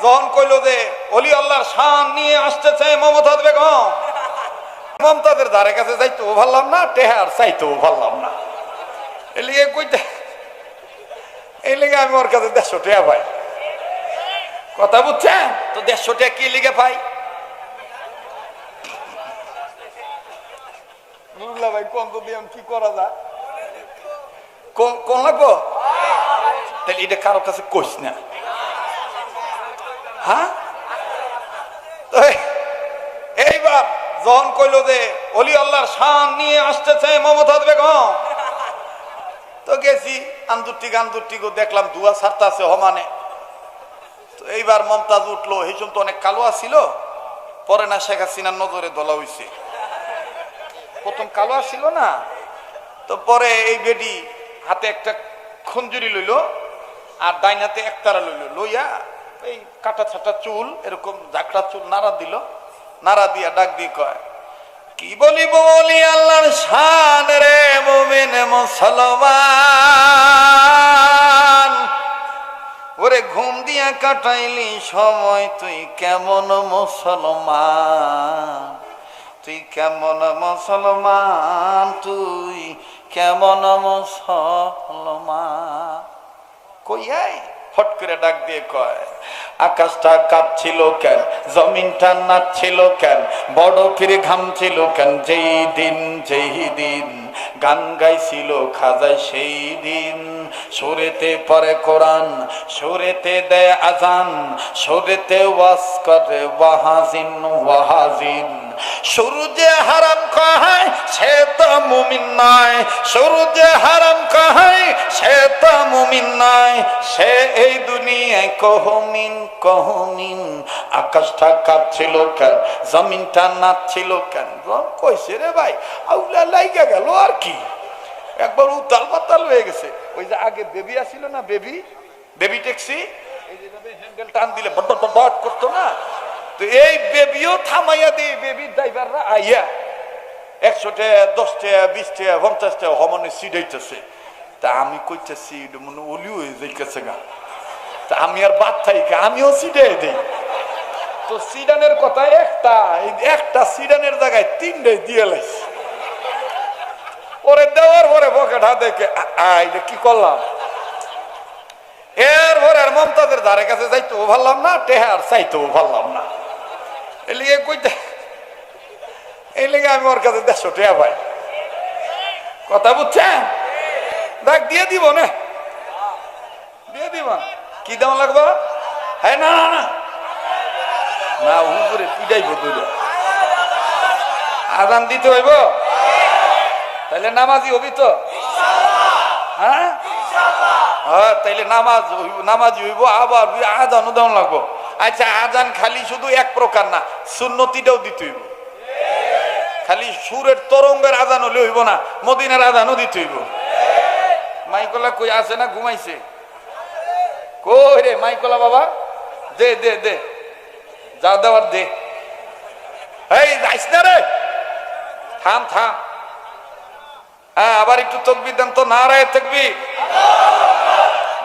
যখন কইলো যে অলি আল্লাহর শান নিয়ে আসতেছে মমতাজ বেগম, মমতাজের ধারে কাছে যাইতেও পারলাম না, টেহার চাইতেও পারলাম না। এই লিগে কইতে, এই লিগে আমি ওর কাছে 150 টাকা পাই। কথা বুঝছেন তো? 150 টাকা কি লিগে পাই? বুঝলা ভাই, কোন তো দিয়ে কি করা যায়, কোন লাগবো? তাহলে এটা কারো কাছে কইস না, হ্যাঁ? এইবার যখন কইলো যে অলি আল্লাহর শান নিয়ে আসতেছে মমতাজ বেগম, তো গেছি আন্দুরটি দেখলাম দুয়া ছাড়তে আছে হমানে। তো এইবার মমতাজ উঠলো, এই সময় তো অনেক কালোয়া ছিল, পরে না শেখ হাসিনার নজরে দলা হইছে। প্রথম কালোয়া ছিল না, তো পরে এই বেডি হাতে একটা খঞ্জুরি লইল আর ডাইনাতে একতারা লইল, লইয়া এই কাটা ছাটা চুল এরকম ঝাঁকড়া চুল নাড়া দিল, নাড়া দিয়া ডাক দিয়ে কয়, কি বলি বলি আল্লাহর শান রে মুমিন মুসলমান, ওরে ঘুম দিয়া কাটাইলি সময় তুই কেমন মুসলমান, তুই কেমন মুসলমান, তুই কেমন মুসলমান। কইয়াই ফট করে ডাক দিয়ে কয়, আকাশটা কাঁপছিল কেন, জমিনটা নাচছিল কেন, বড় ফিরে ঘামছিল কেন, যেই দিন গান গাইছিল খাজায় সেই দিন। সুরেতে পড়ে কোরআন, সুরেতে দেয় আজান, সুরেতে ওয়াজ করে ওয়াহাজিন ওয়াহাজিন। সূর্যে হারাম কহায় সে তো মুমিন নয়, সূর্যে হারাম কহায় সে তো মুমিন নয়, সে এই দুনিয়ায় কহমিন কহমিন। আকাশটা কাঁপছিল কেন, জমিনটা নাচছিল কেন, কইছে রে ভাই আউলা লাইগা গেল আর কি, একবার উতাল পাতাল হয়ে গেছে। ওই যে আগে বেবি আসছিল না, বেবি ট্যাক্সি, এই যে হ্যান্ডেল টান দিলে বট বট বট করতো না, তো এই বেবিও থামাইয়া দিয়ে বেবির ড্রাইভাররা আইয়া 100 টাকা 10 টাকা 20 টাকা 50 টাকা হমনে সিডাইতেছে। তা আমি কইতেছি এটা মনে অলি হয়ে যাইতেছে গা, তা আমি আর বাদ থাইকা আমিও সিডাই দিই। তো সিডানের কথা একটা সিডানের জায়গায় 3টাই দিয়ে লাইছি। ওরে দেওয়ার পরে পকেট হাত দেখে এটা কি করলাম, এরপরে আর মমতাজের ধারে কাছে যাইতেও পারলাম না, টেহার চাইতেও পারলাম না। এই লিগে কইতে, এই লিগে আমি ওর কাছে 150 টাকা পাই। কথা বুঝছেন? দেখ দিয়ে দিব না, দিয়ে দিব। কি দাম লাগবে? হ্যাঁ না না না, উপরে পিটাইব দুইটা, আজান দিতে হইব, তাইলে নামাজি হবি তো? হ্যাঁ হ্যাঁ, তাইলে নামাজি হইব, আবার আজানও দেওয়া লাগবো। আচ্ছা, আজান খালি শুধু এক প্রকার না, সুন্নতিটাও দিতে হইব। খালি সুরের তরঙ্গের আজান হলে হইব না, মদিনার আজানও দিতে হইব। মাইকলা কই আছে না ঘুমাইছে? কই রে মাইকলা বাবা, দে দে দে, যা দেওয়ার দে। এই যাইস না রে, থাম থাম। হ্যাঁ, আবার একটু তকবীর দেন তো, নারায়ে তাকবীর।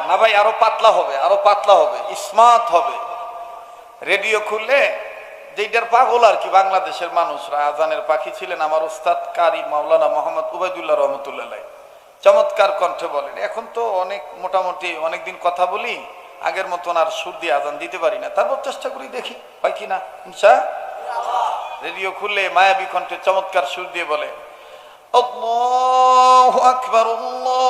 না ভাই, আরো পাতলা হবে, আরো পাতলা হবে, স্মার্ট হবে। রেডিও খুললে যেটার পাগল আর কি বাংলাদেশের মানুষরা, আজানের পাখি ছিলেন আমার উস্তাদ কারি মাওলানা মোহাম্মদ উবাইদুল্লাহ রহমতুল্লাহ, চমৎকার কণ্ঠে বলেন। এখন তো অনেক মোটামুটি অনেকদিন কথা বলি, আগের মতন আর সুর দিয়ে আজান দিতে পারি না, তারপর চেষ্টা করি, দেখি হয় কিনা ইনশাআল্লাহ। রেডিও খুললে মায়াবী কণ্ঠে চমৎকার সুর দিয়ে বলে, আল্লাহু আকবার, আল্লাহু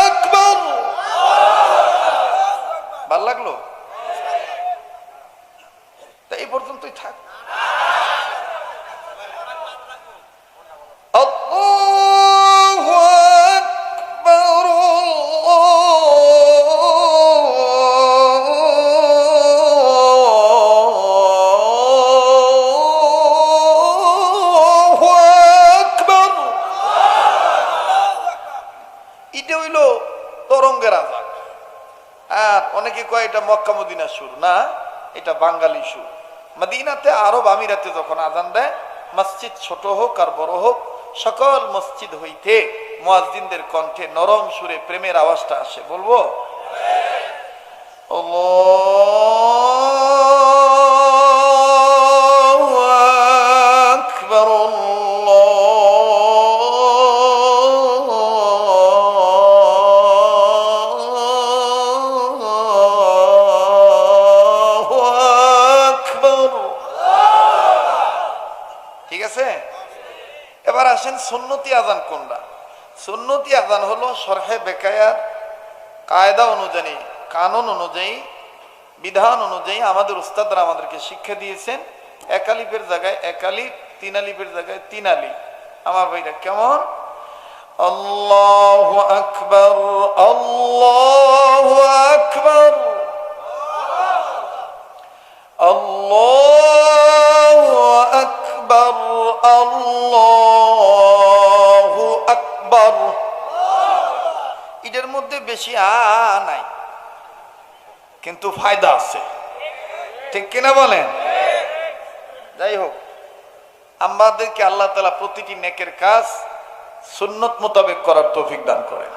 আকবার। ভাল লাগলো? তা এই পর্যন্তই থাক। আল্লাহু আকবার, তরঙ্গের আজান। আর অনেকে কয় এটা মক্কা মদিনার সুর, না, এটা বাঙালি সুর। মদিনাতে আরব আমিরাতে যখন আজান দেয়, মসজিদ ছোট হোক আর বড় হোক, সকল মসজিদ হইতে মুয়াজ্জিনদের কণ্ঠে নরম সুরে প্রেমের আওয়াজটা আসে, বলবো? আল্লাহু আকবার, আল্লাহু আকবার। ঠিক আছে? এবার আসেন সুন্নতি আযান কোনটা? সুন্নতি আযান হলো শরহে বেকায়ার কায়দা অনুযায়ী, কানুন অনুযায়ী, বিধান অনুযায়ী আমাদের উস্তাদরা আমাদেরকে শিক্ষা দিয়েছেন। এক আলিফের জায়গায় এক আলিফ, তিন আলিফের জায়গায় তিন আলিফ। আমার ভাইরা কেমন? আল্লাহু আকবার, আল্লাহু আকবার, আল্লাহু আকবার, আল্লাহু আকবার। এটার মধ্যে বেশি নাই, কিন্তু ফায়দা আছে, ঠিক কিনা বলেন? যাই হোক, আমাদেরকে আল্লাহ তাআলা প্রতিটি নেকের কাজ সুন্নত মোতাবেক করার তৌফিক দান করেন।